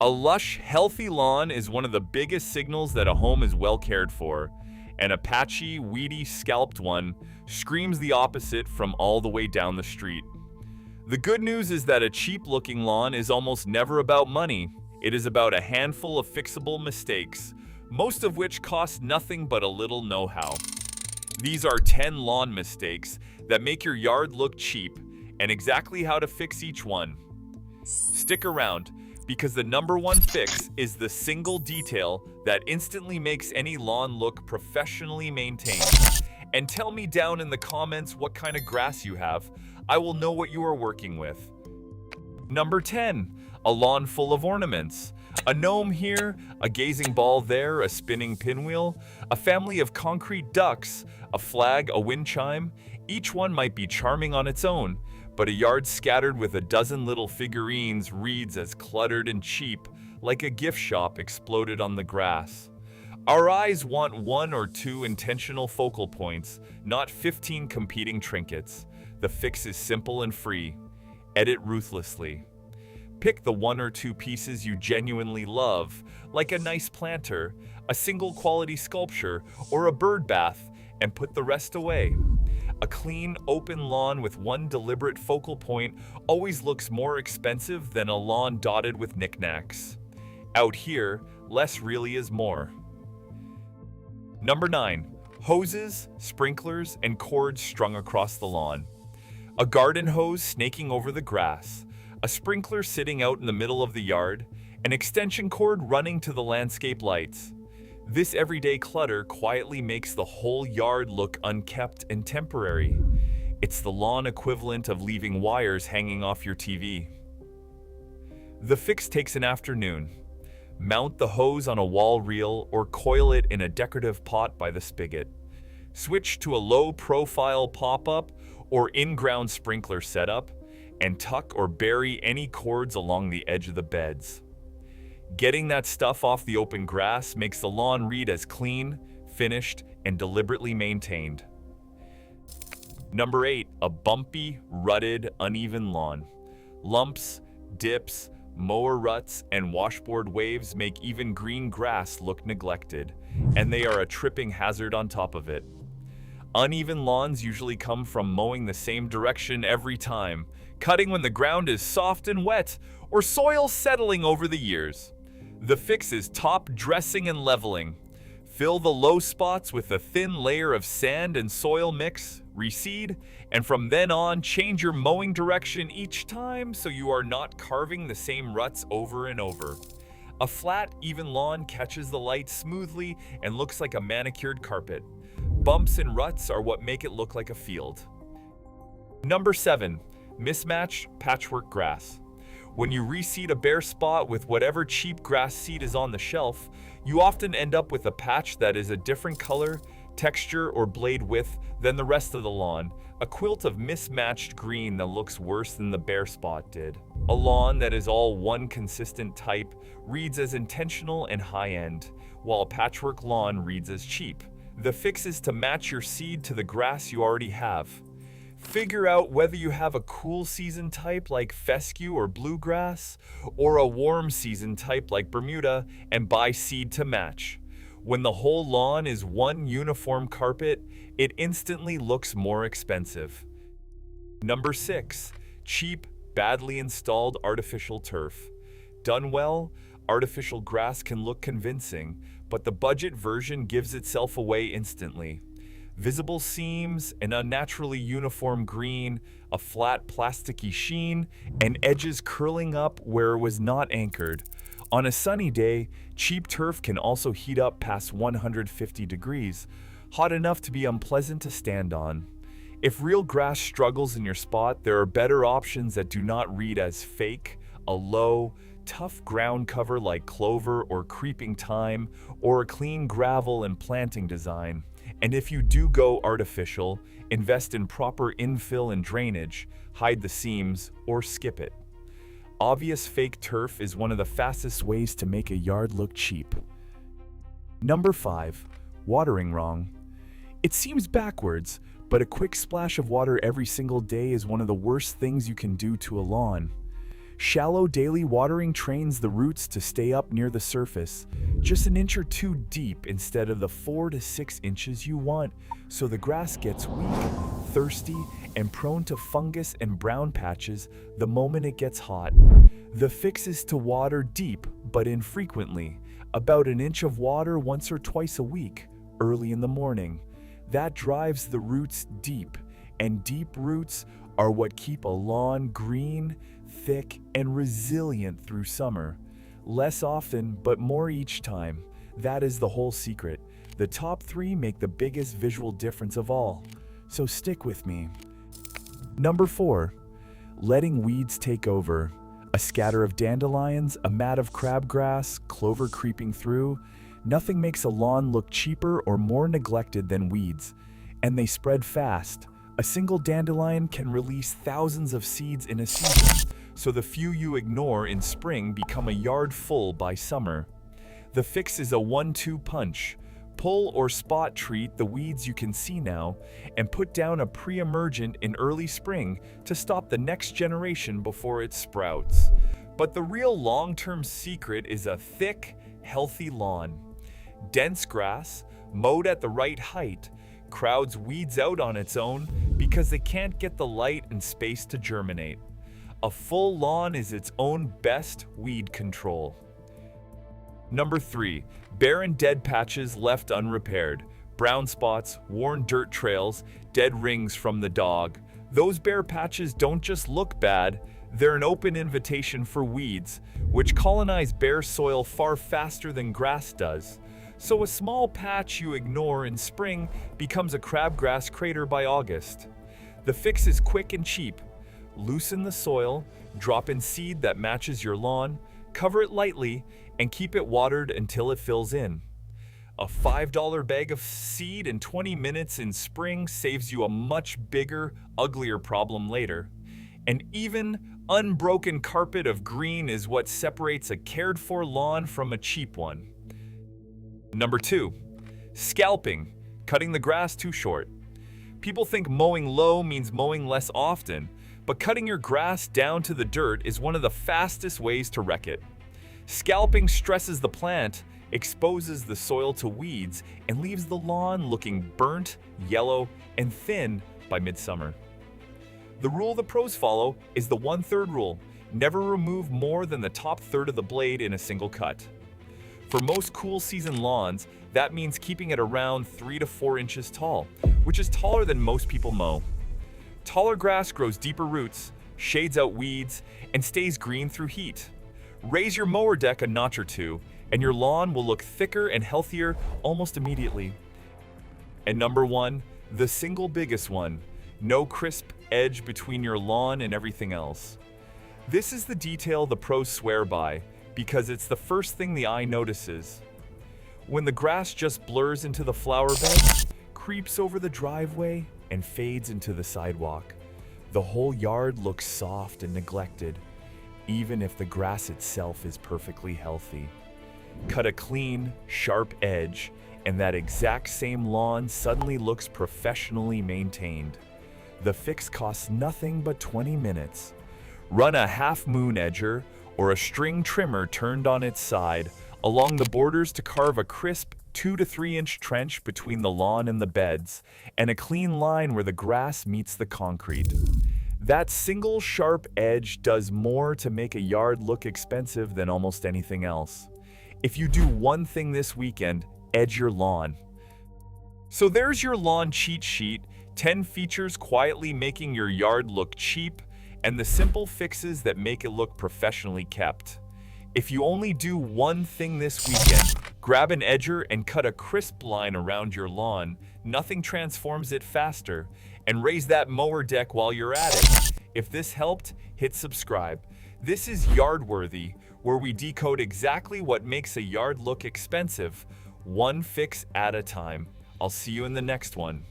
A lush, healthy lawn is one of the biggest signals that a home is well cared for, and a patchy, weedy, scalped one screams the opposite from all the way down the street. The good news is that a cheap-looking lawn is almost never about money. It is about a handful of fixable mistakes, most of which cost nothing but a little know-how. These are 10 lawn mistakes that make your yard look cheap, and exactly how to fix each one. Stick around, because the number one fix is the single detail that instantly makes any lawn look professionally maintained. And tell me down in the comments what kind of grass you have. I will know what you are working with. Number 10, a lawn full of ornaments. A gnome here, a gazing ball there, a spinning pinwheel, a family of concrete ducks, a flag, a wind chime. Each one might be charming on its own, but a yard scattered with a dozen little figurines reads as cluttered and cheap, like a gift shop exploded on the grass. Our eyes want one or two intentional focal points, not 15 competing trinkets. The fix is simple and free. Edit ruthlessly. Pick the one or two pieces you genuinely love, like a nice planter, a single quality sculpture, or a bird bath, and put the rest away. A clean, open lawn with one deliberate focal point always looks more expensive than a lawn dotted with knickknacks. Out here, less really is more. Number 9. Hoses, sprinklers, and cords strung across the lawn. A garden hose snaking over the grass, a sprinkler sitting out in the middle of the yard, an extension cord running to the landscape lights. This everyday clutter quietly makes the whole yard look unkept and temporary. It's the lawn equivalent of leaving wires hanging off your TV. The fix takes an afternoon. Mount the hose on a wall reel or coil it in a decorative pot by the spigot. Switch to a low-profile pop-up or in-ground sprinkler setup, and tuck or bury any cords along the edge of the beds. Getting that stuff off the open grass makes the lawn read as clean, finished, and deliberately maintained. Number 8, a bumpy, rutted, uneven lawn. Lumps, dips, mower ruts, and washboard waves make even green grass look neglected, and they are a tripping hazard on top of it. Uneven lawns usually come from mowing the same direction every time, cutting when the ground is soft and wet, or soil settling over the years. The fix is top dressing and leveling. Fill the low spots with a thin layer of sand and soil mix, reseed, and from then on change your mowing direction each time so you are not carving the same ruts over and over. A flat, even lawn catches the light smoothly and looks like a manicured carpet. Bumps and ruts are what make it look like a field. Number 7, mismatched patchwork grass. When you reseed a bare spot with whatever cheap grass seed is on the shelf, you often end up with a patch that is a different color, texture, or blade width than the rest of the lawn, a quilt of mismatched green that looks worse than the bare spot did. A lawn that is all one consistent type reads as intentional and high-end, while a patchwork lawn reads as cheap. The fix is to match your seed to the grass you already have. Figure out whether you have a cool season type like fescue or bluegrass, or a warm season type like Bermuda, and buy seed to match. When the whole lawn is one uniform carpet, it instantly looks more expensive. Number 6, cheap, badly installed artificial turf. Done well, artificial grass can look convincing, but the budget version gives itself away instantly. Visible seams, an unnaturally uniform green, a flat plasticky sheen, and edges curling up where it was not anchored. On a sunny day, cheap turf can also heat up past 150 degrees, hot enough to be unpleasant to stand on. If real grass struggles in your spot, there are better options that do not read as fake, a low, tough ground cover like clover or creeping thyme, or a clean gravel and planting design. And if you do go artificial, invest in proper infill and drainage, hide the seams, or skip it. Obvious fake turf is one of the fastest ways to make a yard look cheap. Number 5, watering wrong. It seems backwards, but a quick splash of water every single day is one of the worst things you can do to a lawn. Shallow daily watering trains the roots to stay up near the surface, just an inch or two deep instead of the 4 to 6 inches you want, so the grass gets weak, thirsty, and prone to fungus and brown patches the moment it gets hot. The fix is to water deep but infrequently, about an inch of water once or twice a week, early in the morning. That drives the roots deep, and deep roots are what keep a lawn green, thick, and resilient through summer. Less often, but more each time. That is the whole secret. The top 3 make the biggest visual difference of all. So stick with me. Number 4. Letting weeds take over. A scatter of dandelions, a mat of crabgrass, clover creeping through. Nothing makes a lawn look cheaper or more neglected than weeds. And they spread fast. A single dandelion can release thousands of seeds in a season, so the few you ignore in spring become a yard full by summer. The fix is a 1-2 punch. Pull or spot treat the weeds you can see now, and put down a pre-emergent in early spring to stop the next generation before it sprouts. But the real long-term secret is a thick, healthy lawn. Dense grass, mowed at the right height, crowds weeds out on its own because they can't get the light and space to germinate. A full lawn is its own best weed control. Number 3. Barren dead patches left unrepaired. Brown spots, worn dirt trails, dead rings from the dog. Those bare patches don't just look bad, they're an open invitation for weeds, which colonize bare soil far faster than grass does. So a small patch you ignore in spring becomes a crabgrass crater by August. The fix is quick and cheap. Loosen the soil, drop in seed that matches your lawn, cover it lightly, and keep it watered until it fills in. A $5 bag of seed in 20 minutes in spring saves you a much bigger, uglier problem later. An even, unbroken carpet of green is what separates a cared-for lawn from a cheap one. Number 2. Scalping, cutting the grass too short. People think mowing low means mowing less often, but cutting your grass down to the dirt is one of the fastest ways to wreck it. Scalping stresses the plant, exposes the soil to weeds, and leaves the lawn looking burnt, yellow, and thin by midsummer. The rule the pros follow is the 1/3 rule. Never remove more than the top third of the blade in a single cut. For most cool season lawns, that means keeping it around 3 to 4 inches tall, which is taller than most people mow. Taller grass grows deeper roots, shades out weeds, and stays green through heat. Raise your mower deck a notch or two, and your lawn will look thicker and healthier almost immediately. And number 1, the single biggest one, no crisp edge between your lawn and everything else. This is the detail the pros swear by, because it's the first thing the eye notices. When the grass just blurs into the flower bed, creeps over the driveway, and fades into the sidewalk, the whole yard looks soft and neglected, even if the grass itself is perfectly healthy. Cut a clean, sharp edge, and that exact same lawn suddenly looks professionally maintained. The fix costs nothing but 20 minutes. Run a half-moon edger or a string trimmer turned on its side along the borders to carve a crisp 2 to 3 inch trench between the lawn and the beds, and a clean line where the grass meets the concrete. That single sharp edge does more to make a yard look expensive than almost anything else. If you do one thing this weekend, edge your lawn. So there's your lawn cheat sheet, 10 features quietly making your yard look cheap, and the simple fixes that make it look professionally kept. If you only do one thing this weekend, grab an edger and cut a crisp line around your lawn. Nothing transforms it faster. And raise that mower deck while you're at it. If this helped, hit subscribe. This is Yardworthy, where we decode exactly what makes a yard look expensive, one fix at a time. I'll see you in the next one.